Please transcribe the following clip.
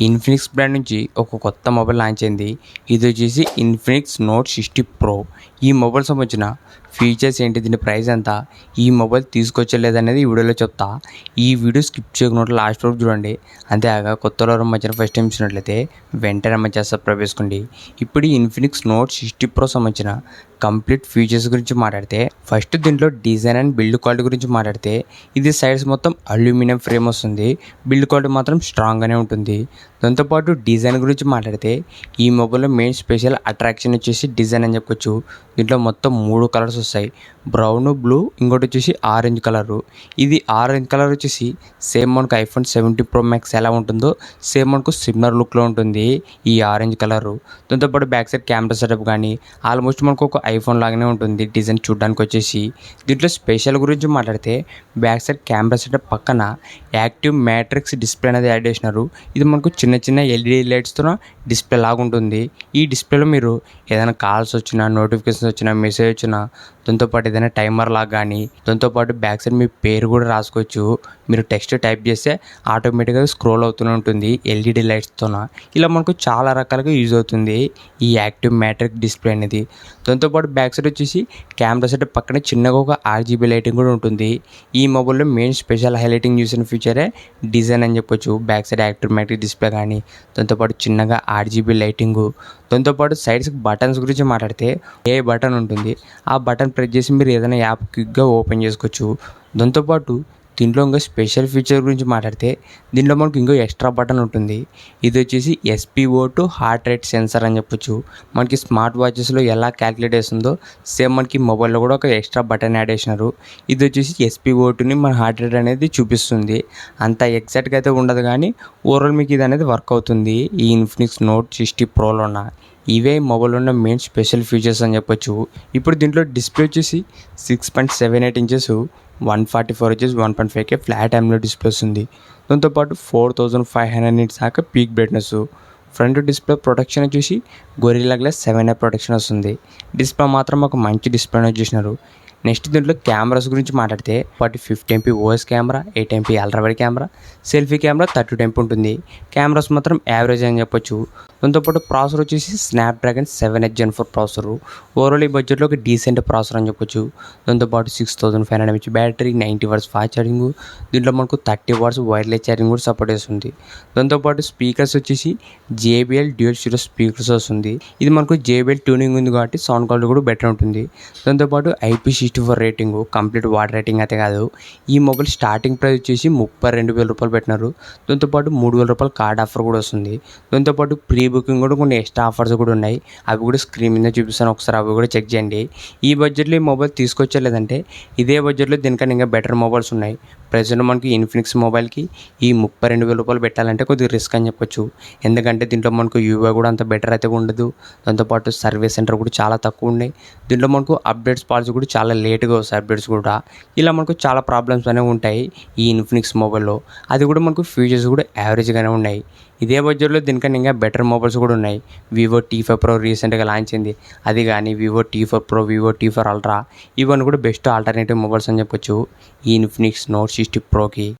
Infinix brand నుంచి ఒక కొత్త మొబైల్ లాంచ్ అయింది. ఇది వచ్చేసి ఇన్ఫినిక్స్ నోట్ 60 ప్రో. ఈ మొబైల్ సంబంధించిన ఫీచర్స్ ఏంటి, దీని ప్రైస్ ఎంత, ఈ మొబైల్ తీసుకొచ్చలేదనేది ఈ వీడియోలో చెప్తా. ఈ వీడియో స్కిప్ చేయకుండా లాస్ట్ వరకు చూడండి. అంతేకాక కొత్త వారం మధ్యన ఫస్ట్ టైం చూసినట్లయితే వెంటనే మంచిగా సబ్స్క్రైబ్ చేసుకోండి. ఇప్పుడు ఈ ఇన్ఫినిక్స్ నోట్ 60 ప్రో సంబంధించిన కంప్లీట్ ఫీచర్స్ గురించి మాట్లాడితే, ఫస్ట్ దీంట్లో డిజైన్ అండ్ బిల్డ్ క్వాలిటీ గురించి మాట్లాడితే, ఇది సైడ్స్ మొత్తం అల్యూమినియం ఫ్రేమ్ వస్తుంది. బిల్డ్ క్వాలిటీ మాత్రం స్ట్రాంగ్గానే ఉంటుంది. దాంతోపాటు డిజైన్ గురించి మాట్లాడితే, ఈ మొబైల్లో మెయిన్ స్పెషల్ అట్రాక్షన్ వచ్చేసి డిజైన్ అని చెప్పొచ్చు. దీంట్లో మొత్తం 3 కలర్స్ వస్తాయి, బ్రౌన్, బ్లూ, ఇంకోటి వచ్చేసి ఆరెంజ్ కలరు. ఇది ఆరెంజ్ కలర్ వచ్చేసి సేమ్ మనకు ఐఫోన్ 17 ప్రో మ్యాక్స్ ఎలా ఉంటుందో సేమ్ మనకు సిమిలర్ లుక్లో ఉంటుంది ఈ ఆరెంజ్ కలరు. దాంతోపాటు బ్యాక్ సైడ్ కెమెరా సెటప్ కానీ ఆల్మోస్ట్ మనకు ఒక ఐఫోన్ లాగానే ఉంటుంది డిజైన్ చూడడానికి వచ్చేసి. దీంట్లో స్పెషల్ గురించి మాట్లాడితే, బ్యాక్ సైడ్ కెమెరా సెటప్ పక్కన యాక్టివ్ మ్యాట్రిక్స్ డిస్ప్లే అనేది యాడ్ చేసినారు. ఇది మనకు చిన్న చిన్న ఎల్ఈడి లైట్స్తో డిస్ప్లే లాగా ఉంటుంది. ఈ డిస్ప్లేలో మీరు ఏదైనా కాల్స్ వచ్చినా, నోటిఫికేషన్స్ వచ్చినా, మెసేజ్ వచ్చినా, దాంతోపాటు ఏదైనా టైమర్ లాగా కానీ, దాంతోపాటు బ్యాక్ సైడ్ మీ పేరు కూడా రాసుకోవచ్చు. మీరు టెక్స్ట్ టైప్ చేస్తే ఆటోమేటిక్గా స్క్రోల్ అవుతూనే ఉంటుంది ఎల్ఈడి లైట్స్తో. ఇలా మనకు చాలా రకాలుగా యూజ్ అవుతుంది ఈ యాక్టివ్ మ్యాట్రిక్ డిస్ప్లే అనేది. దాంతోపాటు బ్యాక్ సైడ్ వచ్చేసి కెమెరా సెటప్ పక్కనే చిన్నగా ఒక RGB లైటింగ్ కూడా ఉంటుంది. ఈ మొబైల్లో మెయిన్ స్పెషల్ హైలైటింగ్ చూసిన ఫీచరే డిజైన్ అని చెప్పొచ్చు. Back side active matrix display కానీ, దాంతోపాటు చిన్నగా RGB లైటింగు. దాంతోపాటు సైడ్స్కి బటన్స్ గురించి మాట్లాడితే, ఏ బటన్ ఉంటుంది, ఆ బటన్ ప్రెస్ చేసి మీరు ఏదైనా యాప్ క్విక్గా ఓపెన్ చేసుకోవచ్చు. దాంతోపాటు దీంట్లో ఇంకా స్పెషల్ ఫీచర్ గురించి మాట్లాడితే, దీంట్లో మనకు ఇంకో ఎక్స్ట్రా బటన్ ఉంటుంది. ఇది వచ్చేసి SpO2 హార్ట్ రేట్ సెన్సర్ అని చెప్పొచ్చు. మనకి స్మార్ట్ వాచెస్లో ఎలా క్యాలిక్యులేట్ చేస్తుందో సేమ్ మనకి మొబైల్లో కూడా ఒక ఎక్స్ట్రా బటన్ యాడ్ చేసినారు. ఇది వచ్చేసి SpO2ని మన హార్ట్ రేట్ అనేది చూపిస్తుంది. అంత ఎగ్జాక్ట్గా అయితే ఉండదు, కానీ ఓవరాల్ మీకు ఇది అనేది వర్క్ అవుతుంది ఈ ఇన్ఫినిక్స్ నోట్ 60 ప్రోలోన. ఇవే మొబైల్లో ఉన్న మెయిన్ స్పెషల్ ఫీచర్స్ అని చెప్పొచ్చు. ఇప్పుడు దీంట్లో డిస్ప్లే వచ్చేసి 6.78 inches, 144 HS 1.5K flat AMOLED display వస్తుంది. దాంతోపాటు 4500 నిట్స్ దాకా peak brightness. Front display protection వచ్చేసి గొరిల్లా గ్లాస్ 7A ప్రొటెక్షన్ వస్తుంది. డిస్ప్లే మాత్రం ఒక మంచి డిస్ప్లే వచ్చేసినారు. నెక్స్ట్ దీంట్లో కెమెరాస్ గురించి మాట్లాడితే, 50MP OS camera, 8MP ultrawide camera, selfie camera 32MP ఉంటుంది. కెమెరాస్ మాత్రం యావరేజ్ అని చెప్పొచ్చు. దాంతోపాటు ప్రాసెసర్ వచ్చేసి Snapdragon 7H Gen 4 processor. Overall ఈ బడ్జెట్లో ఒక డీసెంట్ ప్రాసెసర్ అని చెప్పొచ్చు. దాంతోపాటు 6500 mAh battery, 90 watts fast charging. దీంట్లో మనకు 30 watts వైర్లెస్ ఛార్జింగ్ కూడా సపోర్ట్ చేస్తుంది. దాంతోపాటు స్పీకర్స్ వచ్చేసి JBL డ్యూయల్ స్టీరియో స్పీకర్స్ వస్తుంది. ఇది మనకు JBL ట్యూనింగ్ ఉంది కాబట్టి సౌండ్ క్వాలిటీ కూడా బెటర్ ఉంటుంది. దాంతోపాటు IP64 rating, complete water rating అయితే కాదు. ఈ మొబైల్ స్టార్టింగ్ ప్రైస్ వచ్చేసి 32,000 రూపాయలు పెట్టినారు. దాంతోపాటు 3,000 రూపాయలు కార్డ్ ఆఫర్ కూడా వస్తుంది. దాంతోపాటు ప్రీ బుకింగ్ కూడా కొన్ని ఎక్స్ట్రా ఆఫర్స్ కూడా ఉన్నాయి. అవి కూడా స్క్రీన్ మీద చూపిస్తాను, ఒకసారి అవి కూడా చెక్ చేయండి. ఈ బడ్జెట్లో ఈ మొబైల్ తీసుకొచ్చలేదంటే, ఇదే బడ్జెట్లో దీనికన్నా ఇంకా బెటర్ మొబైల్స్ ఉన్నాయి. ప్రజెంట్ మనకి ఇన్ఫినిక్స్ మొబైల్కి ఈ 32,000 రూపాయలు పెట్టాలంటే కొద్దిగా రిస్క్ అని చెప్పొచ్చు. ఎందుకంటే దీంట్లో మనకు UI కూడా అంత బెటర్ అయితే ఉండదు. దాంతోపాటు సర్వీస్ సెంటర్ కూడా చాలా తక్కువ ఉన్నాయి. దీంట్లో మనకు అప్డేట్స్ పాలసీ కూడా చాలా లేట్గా వస్తాయి అప్డేట్స్ కూడా. ఇలా మనకు చాలా ప్రాబ్లమ్స్ అనేవి ఉంటాయి ఈ ఇన్ఫినిక్స్ మొబైల్లో. అది కూడా మనకు ఫీచర్స్ కూడా యావరేజ్గానే ఉన్నాయి. ఇదే బడ్జెట్లో దీనికన్నా ఇంకా బెటర్ మొబైల్స్ కూడా ఉన్నాయి. Vivo T5 Pro రీసెంట్గా లాంచ్ అయింది, అది కానీ Vivo T4 Pro, Vivo T4 Ultra, ఇవన్నీ కూడా బెస్ట్ ఆల్టర్నేటివ్ మొబైల్స్ అని చెప్పొచ్చు ఈ ఇన్ఫినిక్స్ నోట్ 60 ప్రోకి.